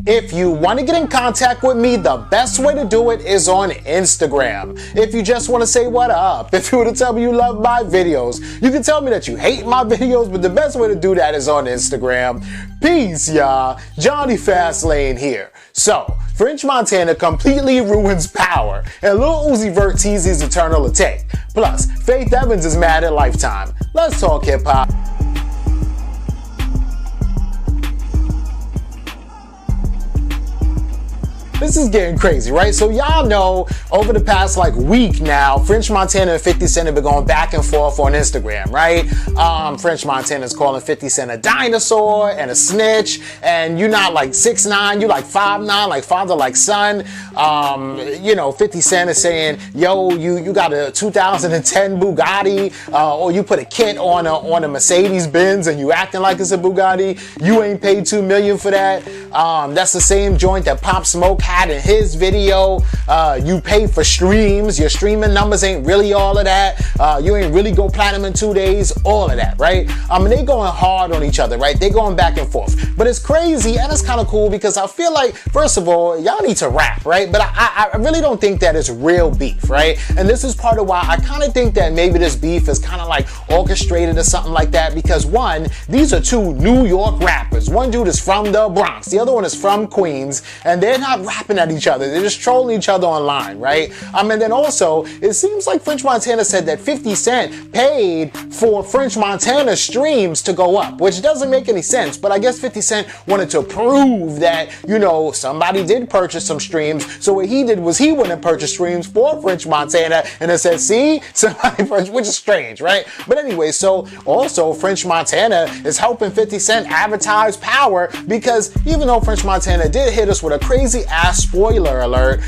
If you want to get in contact with me, the best way to do it is on Instagram. If you just want to say what up, if you want to tell me you love my videos, you can tell me that you hate my videos, but the best way to do that is on Instagram. Peace, y'all. Jonny Fastlane here. So, French Montana completely ruins Power, and Lil Uzi Vert teases Eternal Atake. Plus, Faith Evans is mad at Lifetime. Let's talk hip-hop. This is getting crazy, right? So y'all know over the past week now, French Montana and 50 Cent have been going back and forth on Instagram, right? French Montana's calling 50 Cent a dinosaur and a snitch, and you're not 6'9", you 5'9", like father like son. 50 Cent is saying, yo, you got a 2010 Bugatti, or you put a kit on a Mercedes Benz and you acting like it's a Bugatti. You ain't paid $2 million for that. That's the same joint that Pop Smoke had in his video. You pay for streams, your streaming numbers ain't really all of that, you ain't really go platinum in 2 days, all of that, right? They going hard on each other, right? They going back and forth, but it's crazy and it's kind of cool because I feel like, first of all, y'all need to rap, right? But I really don't think that it's real beef, right? And this is part of why I kind of think that maybe this beef is kind of orchestrated or something like that, because one, these are two New York rappers. One dude is from the Bronx, the other one is from Queens, and they're not rapping at each other. They're just trolling each other online, right? And then also, it seems like French Montana said that 50 Cent paid for French Montana streams to go up, which doesn't make any sense, but I guess 50 Cent wanted to prove that, somebody did purchase some streams, so what he did was he went and purchased streams for French Montana, and it said, see, somebody purchased, which is strange, right? But anyway, so also French Montana is helping 50 Cent advertise Power, because even though French Montana did hit us with a crazy ass spoiler alert,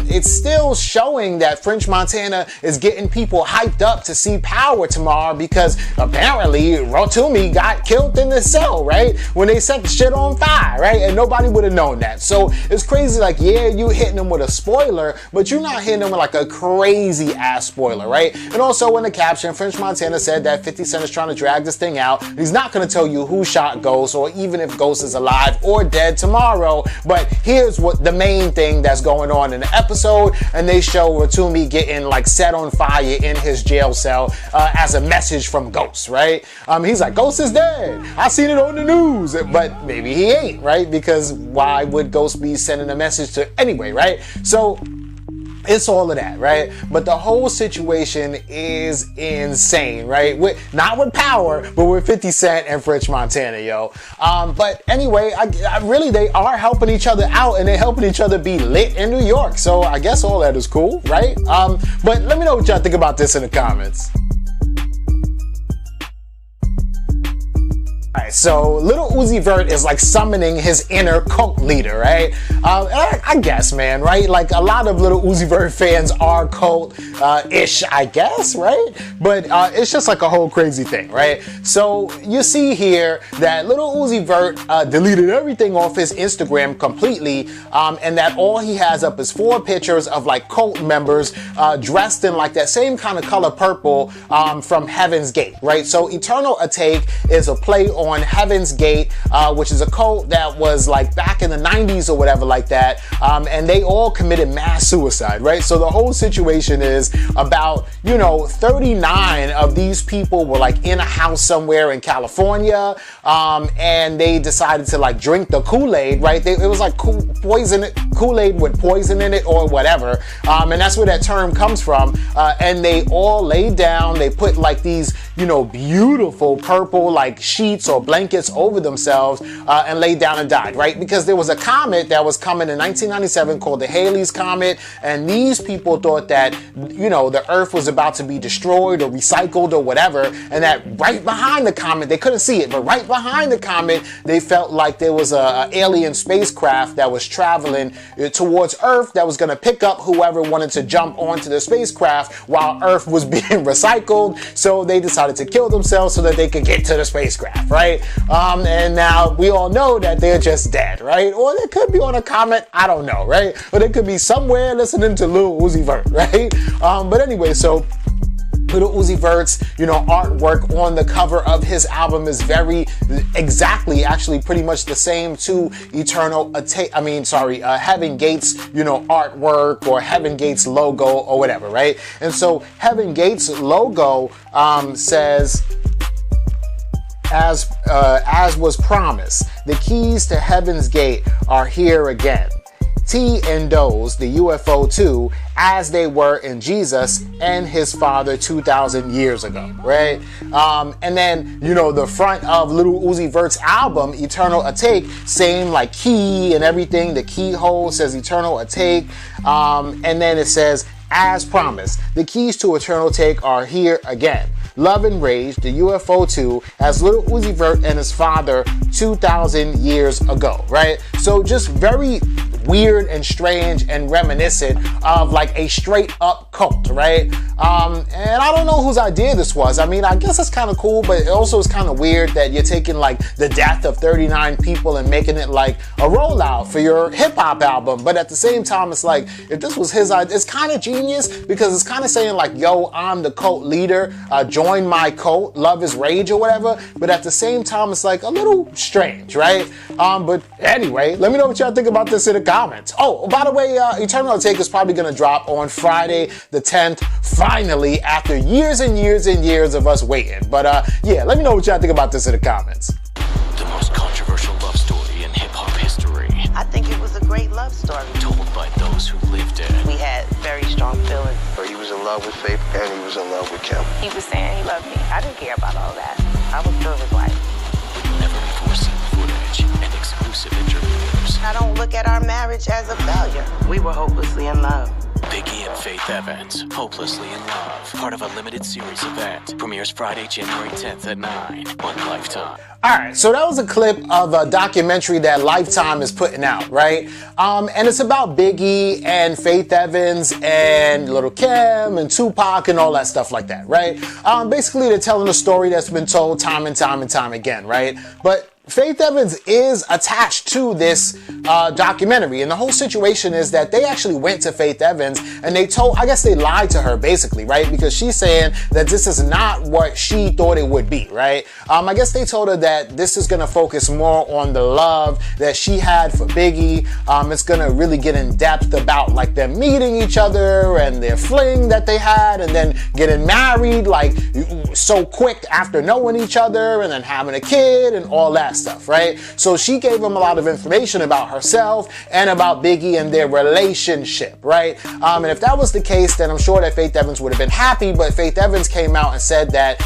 it's still showing that French Montana is getting people hyped up to see Power tomorrow, because apparently Rotumi got killed in the cell, right? When they set the shit on fire, right? And nobody would have known that. So it's crazy, yeah, you hitting them with a spoiler, but you're not hitting them with a crazy ass spoiler, right? And also in the caption, French Montana said that 50 Cent is trying to drag this thing out. He's not going to tell you who shot Ghost, or even if Ghost is alive or dead tomorrow, but here's what the main thing that's going on in the episode, and they show Rotumi getting set on fire in his jail cell as a message from Ghost, right? He's like, Ghost is dead, I seen it on the news, but maybe he ain't, right? Because why would Ghost be sending a message to anyway, right? So it's all of that, right? But the whole situation is insane, right? Not with Power, but with 50 Cent and French Montana, yo. But anyway, I really, they are helping each other out, and they're helping each other be lit in New York. So I guess all that is cool, right? But let me know what y'all think about this in the comments. So Lil Uzi Vert is summoning his inner cult leader, right? I guess, man, right? A lot of Lil Uzi Vert fans are cult-ish, I guess, right? But it's just a whole crazy thing, right? So you see here that Lil Uzi Vert deleted everything off his Instagram completely, and that all he has up is 4 pictures of cult members dressed in that same kind of color purple from Heaven's Gate, right? So Eternal Atake is a play on Heaven's Gate, which is a cult that was back in the 90s or whatever like that, and they all committed mass suicide, right? So the whole situation is about 39 of these people were in a house somewhere in California, and they decided to drink the Kool-Aid, right? It was Kool-Aid with poison in it or whatever, and that's where that term comes from, and they all laid down, they put these beautiful purple sheets or blankets over themselves and laid down and died, right? Because there was a comet that was coming in 1997 called the Halley's Comet, and these people thought that the Earth was about to be destroyed or recycled or whatever, and that right behind the comet, they couldn't see it, but right behind the comet, they felt like there was a alien spacecraft that was traveling towards Earth that was going to pick up whoever wanted to jump onto the spacecraft while Earth was being recycled. So they decided to kill themselves so that they could get to the spacecraft, right? And now we all know that they're just dead, right? Or they could be on a comet, I don't know, right? Or they could be somewhere listening to Lil Uzi Vert, right? But anyway, so Lil Uzi Vert's, artwork on the cover of his album is exactly, actually pretty much the same to Eternal Atake, Heaven Gates, artwork or Heaven Gates logo or whatever, right? And so Heaven Gates logo says, as was promised, the keys to Heaven's Gate are here again. T and those, the UFO 2, as they were in Jesus and his father 2,000 years ago, right? And then, the front of Lil Uzi Vert's album, Eternal Atake, same like key and everything. The keyhole says Eternal Atake. And then it says, as promised, the keys to Eternal Atake are here again. Love and Rage, the UFO 2, as Lil Uzi Vert and his father 2,000 years ago, right? So just very weird and strange and reminiscent of like a straight up cult, right? And I don't know whose idea this was. I guess it's kind of cool, but it also is kind of weird that you're taking like the death of 39 people and making it like a rollout for your hip hop album. But at the same time, it's like, if this was his idea, it's kind of genius because it's kind of saying like, yo, I'm the cult leader, join my cult, love is rage or whatever. But at the same time, it's like a little strange, right? But anyway, let me know what y'all think about this in the comments. Oh, by the way, Eternal Atake is probably going to drop on Friday the 10th, finally, after years and years and years of us waiting. But yeah, let me know what y'all think about this in the comments. The most controversial love story in hip-hop history. I think it was a great love story. Told by those who lived it. We had very strong feelings. He was in love with Faith and he was in love with Kim. He was saying he loved me. I didn't care about all that. I was still his wife. Never before seen footage and exclusive interviews. I don't look at our marriage as a failure. We were hopelessly in love. Biggie and Faith Evans, Hopelessly in Love, part of a limited series event. Premieres Friday, January 10th at 9 on Lifetime. Alright, so that was a clip of a documentary that Lifetime is putting out, right? And it's about Biggie and Faith Evans and Lil Kim and Tupac and all that stuff like that, right? Basically, they're telling a story that's been told time and time and time again, right? But Faith Evans is attached to this documentary, and the whole situation is that they actually went to Faith Evans and they lied to her basically, right? Because she's saying that this is not what she thought it would be, right? I guess they told her that this is gonna focus more on the love that she had for Biggie. It's gonna really get in depth about like them meeting each other and their fling that they had and then getting married like so quick after knowing each other and then having a kid and all that stuff, right? So she gave him a lot of information about herself and about Biggie and their relationship, right? And if that was the case, then I'm sure that Faith Evans would have been happy, but Faith Evans came out and said that,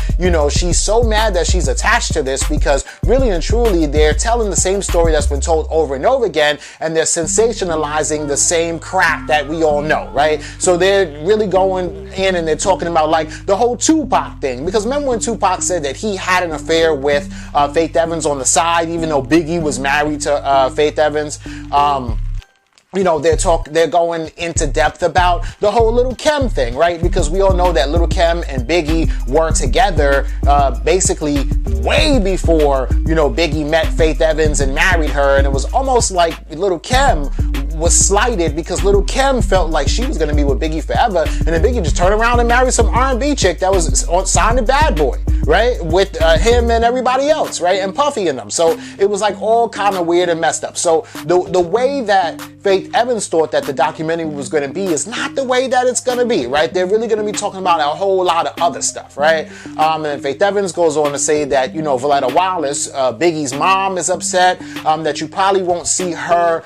she's so mad that she's attached to this because really and truly they're telling the same story that's been told over and over again and they're sensationalizing the same crap that we all know, right? So they're really going in and they're talking about like the whole Tupac thing, because remember when Tupac said that he had an affair with Faith Evans on the side, even though Biggie was married to Faith Evans. They're going into depth about the whole Lil Kim thing, right? Because we all know that Lil Kim and Biggie were together basically way before, Biggie met Faith Evans and married her. And it was almost like Lil Kim was slighted because Lil Kim felt like she was going to be with Biggie forever, and then Biggie just turned around and married some R&B chick that was signed to Bad Boy, right? With him and everybody else, right? And Puffy and them. So it was like all kind of weird and messed up. So the way that Faith Evans thought that the documentary was going to be is not the way that it's going to be, right? They're really going to be talking about a whole lot of other stuff, right? And then Faith Evans goes on to say that, Valletta Wallace, Biggie's mom, is upset that you probably won't see her,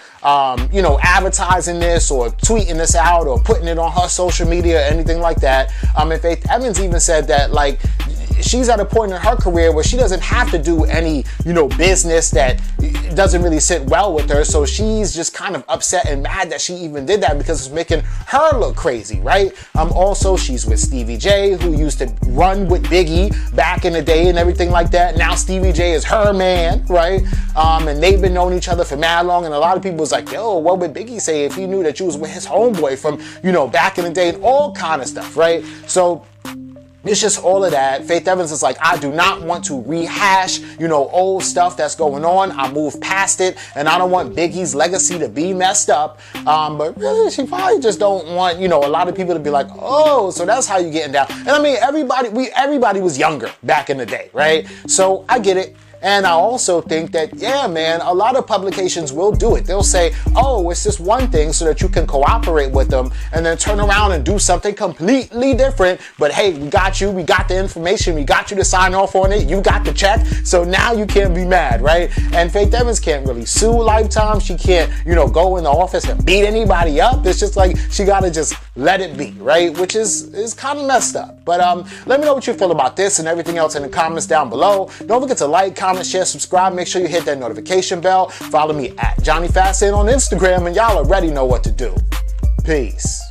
advertising this or tweeting this out or putting it on her social media or anything like that. And Faith Evans even said that, like, she's at a point in her career where she doesn't have to do any, business that doesn't really sit well with her. So she's just kind of upset and mad that she even did that because it's making her look crazy, right? Also, she's with Stevie J, who used to run with Biggie back in the day and everything like that. Now Stevie J is her man, right? And they've been knowing each other for mad long. And a lot of people was like, yo, what would Biggie say if he knew that you was with his homeboy from, back in the day and all kind of stuff, right? So It's just all of that. Faith Evans is like, I do not want to rehash, you know, old stuff that's going on. I moved past it, and I don't want Biggie's legacy to be messed up. But really, she probably just don't want, you know, a lot of people to be like, oh, so that's how you getting down. And I mean, everybody was younger back in the day, right? So I get it. And I also think that, yeah, man, a lot of publications will do it. They'll say, oh, it's just one thing so that you can cooperate with them, and then turn around and do something completely different. But hey, we got you, we got the information, we got you to sign off on it, you got the check, so now you can't be mad, right? And Faith Evans can't really sue Lifetime. She can't, you know, go in the office and beat anybody up. It's just like, she gotta just let it be, right? Which is kind of messed up. But let me know what you feel about this and everything else in the comments down below. Don't forget to like, comment, share, subscribe. Make sure you hit that notification bell. Follow me at Jonny Fastlane on Instagram, and y'all already know what to do. Peace.